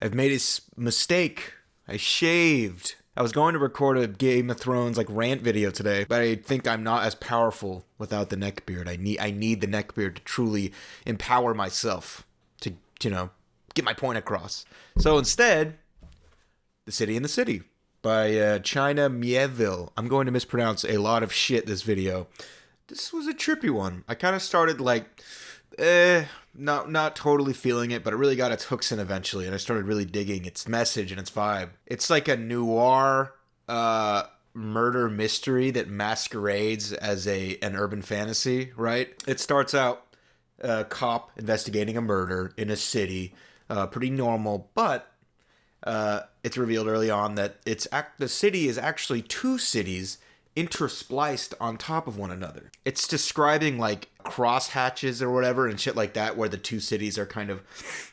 I've made a mistake. I shaved. I was going to record a Game of Thrones like rant video today, but I think I'm not as powerful without the neckbeard. I need the neckbeard to truly empower myself to, get my point across. So instead, The City in the City by China Mieville. I'm going to mispronounce a lot of shit this video. This was a trippy one. I kind of started not totally feeling it, but it really got its hooks in eventually, and I started really digging its message and its vibe. It's like a noir murder mystery that masquerades as an urban fantasy, right? It starts out a cop investigating a murder in a city, pretty normal, but it's revealed early on that the city is actually two cities interspliced on top of one another. It's describing like crosshatches or whatever and shit like that, where the two cities are kind of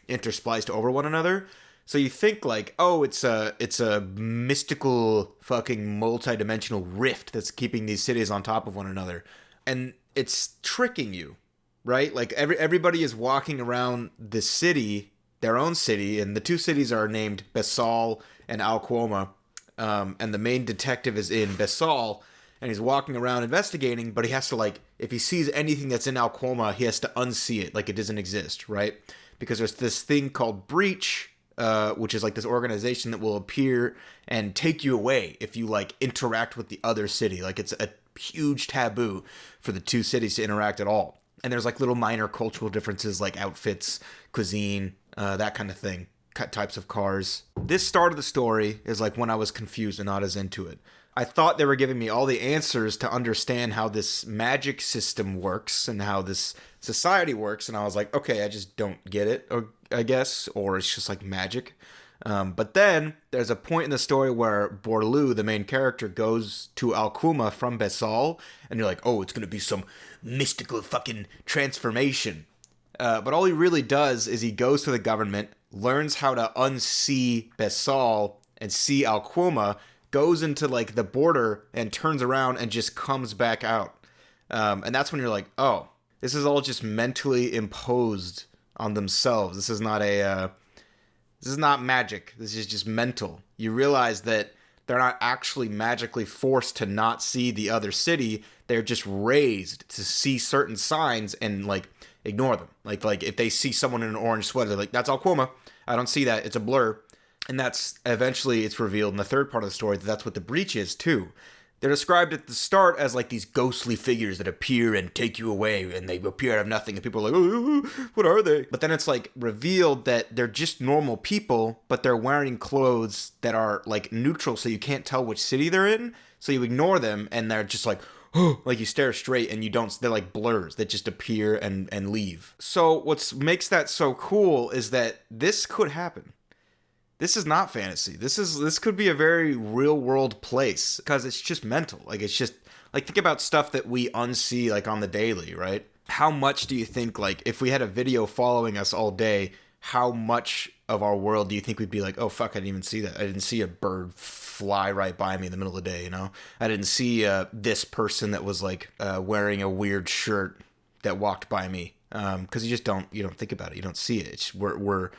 interspliced over one another. So you think like, oh, it's a mystical fucking multi-dimensional rift that's keeping these cities on top of one another, and it's tricking you, right? Like everybody is walking around the city, their own city, and the two cities are named Besal and Alquoma. And the main detective is in Besal, and he's walking around investigating, but he has to, like, if he sees anything that's in Alquoma, he has to unsee it, like it doesn't exist, right? Because there's this thing called Breach, which is like this organization that will appear and take you away if you, like, interact with the other city. Like, it's a huge taboo for the two cities to interact at all. And there's, like, little minor cultural differences, like outfits, cuisine, that kind of thing. Types of cars. This start of the story is like when I was confused and not as into it. I thought they were giving me all the answers to understand how this magic system works and how this society works, and I was like, okay, I just don't get it, or I guess, or it's just like magic. But then there's a point in the story where Borlu, the main character, goes to Alcuma from Besal, and you're like, oh, it's gonna be some mystical fucking transformation. But all he really does is he goes to the government, learns how to unsee Besal and see Alquoma, goes into like the border and turns around and just comes back out. And that's when you're like, oh, this is all just mentally imposed on themselves. This is not magic. This is just mental. You realize that they're not actually magically forced to not see the other city. They're just raised to see certain signs and like ignore them. Like if they see someone in an orange sweater, they're like, that's Alquoma. I don't see that. It's a blur. And that's eventually it's revealed in the third part of the story that that's what the Breach is too. They're described at the start as like these ghostly figures that appear and take you away, and they appear out of nothing, and people are like, oh, what are they? But then it's like revealed that they're just normal people, but they're wearing clothes that are like neutral, so you can't tell which city they're in. So you ignore them, and they're just like, oh, like you stare straight, and you don't. They're like blurs that just appear and leave. So what makes that so cool is that this could happen. This is not fantasy. This could be a very real world place because it's just mental. Like it's just like think about stuff that we unsee like on the daily, right? How much do you think like if we had a video following us all day, how much of our world do you think we'd be like, oh fuck, I didn't even see that. I didn't see a bird fly right by me in the middle of the day, you know? I didn't see this person that was like wearing a weird shirt that walked by me. Because you don't think about it. You don't see it. We're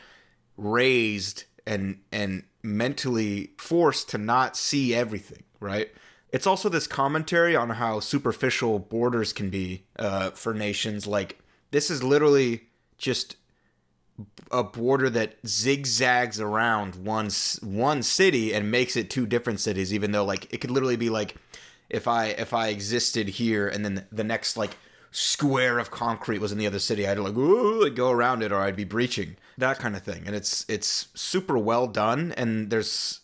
raised and mentally forced to not see everything, right? It's also this commentary on how superficial borders can be for nations. Like, this is literally just a border that zigzags around one city and makes it two different cities, even though, like, it could literally be like, if I existed here and then the next, like, square of concrete was in the other city, I had to like go around it, or I'd be breaching, that kind of thing. And it's super well done, and it's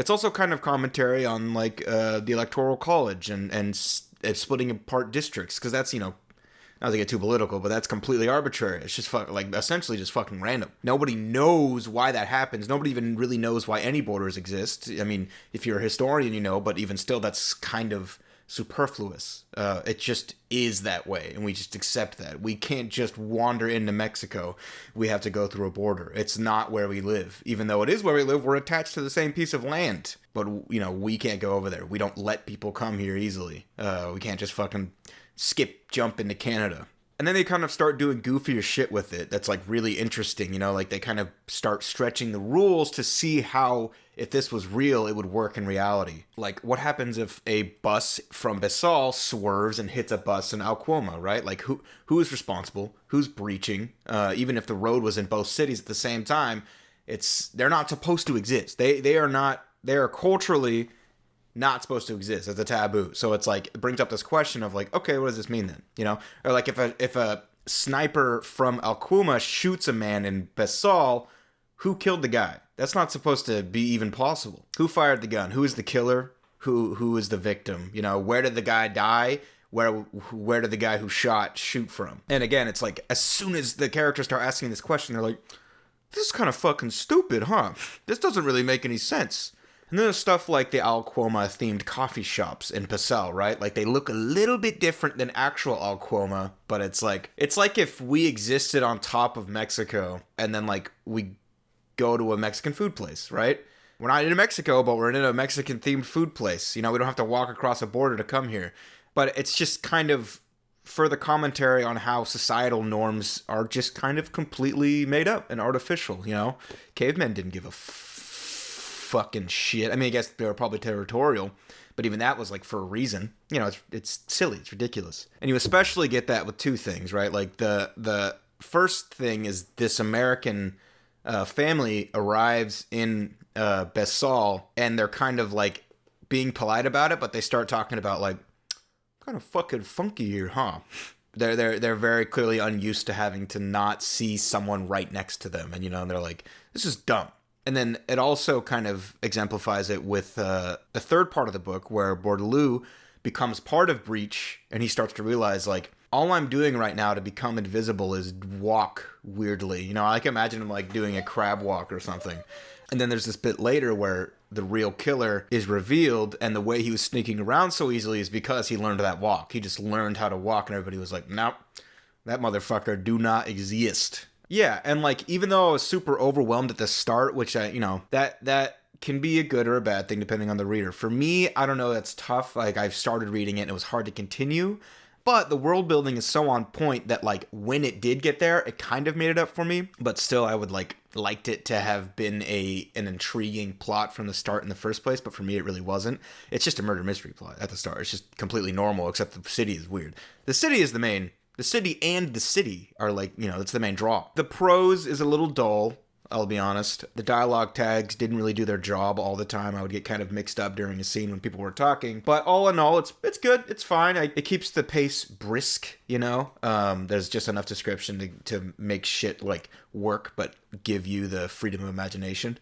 also kind of commentary on like the electoral college and splitting apart districts, because that's, not to get too political, but that's completely arbitrary. It's just essentially just fucking random. Nobody knows why that happens. Nobody even really knows why any borders exist. I mean, if you're a historian, but even still, that's kind of superfluous. It just is that way, and we just accept that. We can't just wander into Mexico. We have to go through a border. It's not where we live. Even though it is where we live, we're attached to the same piece of land. But, we can't go over there. We don't let people come here easily. We can't just fucking jump into Canada. And then they kind of start doing goofier shit with it that's like really interesting, you know, like they kind of start stretching the rules to see how, if this was real, it would work in reality. Like, what happens if a bus from Basal swerves and hits a bus in Alcuoma, right? Like, who is responsible? Who's breaching? Even if the road was in both cities at the same time, they're not supposed to exist. They are culturally not supposed to exist. It's a taboo. So it's like, it brings up this question of like, okay, what does this mean then? You know? Or like if a sniper from Alcuoma shoots a man in Basal, who killed the guy? That's not supposed to be even possible. Who fired the gun? Who is the killer? Who is the victim? You know, where did the guy die? Where did the guy who shot shoot from? And again, it's like, as soon as the characters start asking this question, they're like, this is kind of fucking stupid, huh? This doesn't really make any sense. And then there's stuff like the Alcuoma themed coffee shops in Pasel, right? Like, they look a little bit different than actual Alcuoma, but it's like if we existed on top of Mexico and then like we go to a Mexican food place, right? We're not in Mexico, but we're in a Mexican themed food place. You know, we don't have to walk across a border to come here. But it's just kind of further commentary on how societal norms are just kind of completely made up and artificial, you know? Cavemen didn't give a fucking shit. I mean, I guess they were probably territorial, but even that was like for a reason. You know, it's silly, it's ridiculous. And you especially get that with two things, right? Like the first thing is this American family arrives in Basal, and they're kind of like being polite about it, but they start talking about like, kind of fucking funky here, huh? They're very clearly unused to having to not see someone right next to them, and you know, and they're like, this is dumb. And then it also kind of exemplifies it with the third part of the book, where Bourdaloue becomes part of Breach, and he starts to realize, like, all I'm doing right now to become invisible is walk weirdly. You know, I can imagine him, like, doing a crab walk or something. And then there's this bit later where the real killer is revealed, and the way he was sneaking around so easily is because he learned that walk. He just learned how to walk, and everybody was like, nope, that motherfucker do not exist. Yeah, and like, even though I was super overwhelmed at the start, which that can be a good or a bad thing depending on the reader. For me, I don't know, that's tough. Like, I've started reading it and it was hard to continue, but the world building is so on point that like when it did get there, it kind of made it up for me. But still, I would liked it to have been an intriguing plot from the start in the first place, but for me it really wasn't. It's just a murder mystery plot at the start. It's just completely normal, except the city is weird. The city and the city are like, you know, it's the main draw. The prose is a little dull, I'll be honest. The dialogue tags didn't really do their job all the time. I would get kind of mixed up during a scene when people were talking. But all in all, it's good. It's fine. It keeps the pace brisk, you know? There's just enough description to make shit, like, work, but give you the freedom of imagination.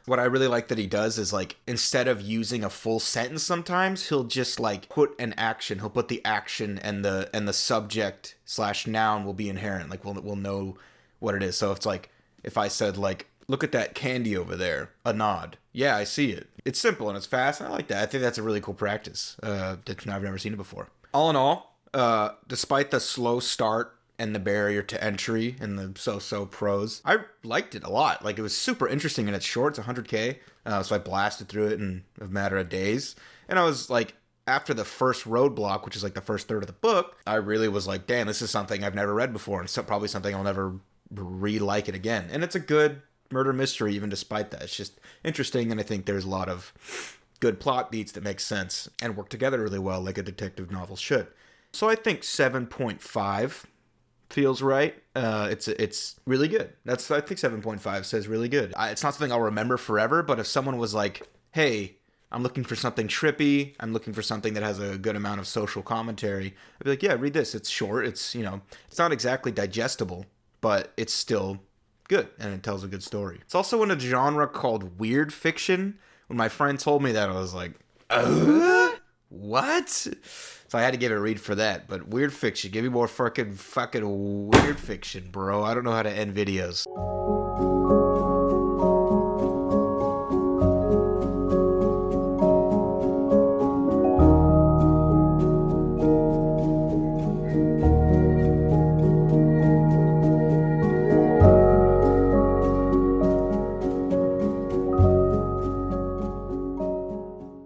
What I really like that he does is, like, instead of using a full sentence sometimes, he'll just, like, put an action. He'll put the action and the subject / noun will be inherent. Like, we'll know what it is. So it's like, if I said, like, look at that candy over there, a nod. Yeah, I see it. It's simple and it's fast, and I like that. I think that's a really cool practice. I've never seen it before. All in all, despite the slow start and the barrier to entry and the so-so prose, I liked it a lot. Like, it was super interesting, and it's short. It's 100K, so I blasted through it in a matter of days. And I was like, after the first roadblock, which is like the first third of the book, I really was like, damn, this is something I've never read before, and so probably something I'll never re-like it again. And it's a good murder mystery even despite that. It's just interesting, and I think there's a lot of good plot beats that make sense and work together really well, like a detective novel should. So I think 7.5 feels right. It's really good. I think 7.5 says really good. It's not something I'll remember forever, but if someone was like, hey, I'm looking for something trippy, I'm looking for something that has a good amount of social commentary, I'd be like, yeah, read this. It's short. It's, you know, it's not exactly digestible, but it's still good, and it tells a good story. It's also in a genre called weird fiction. When my friend told me that, I was like, what? So I had to give it a read for that. But weird fiction, give me more fucking weird fiction, bro. I don't know how to end videos.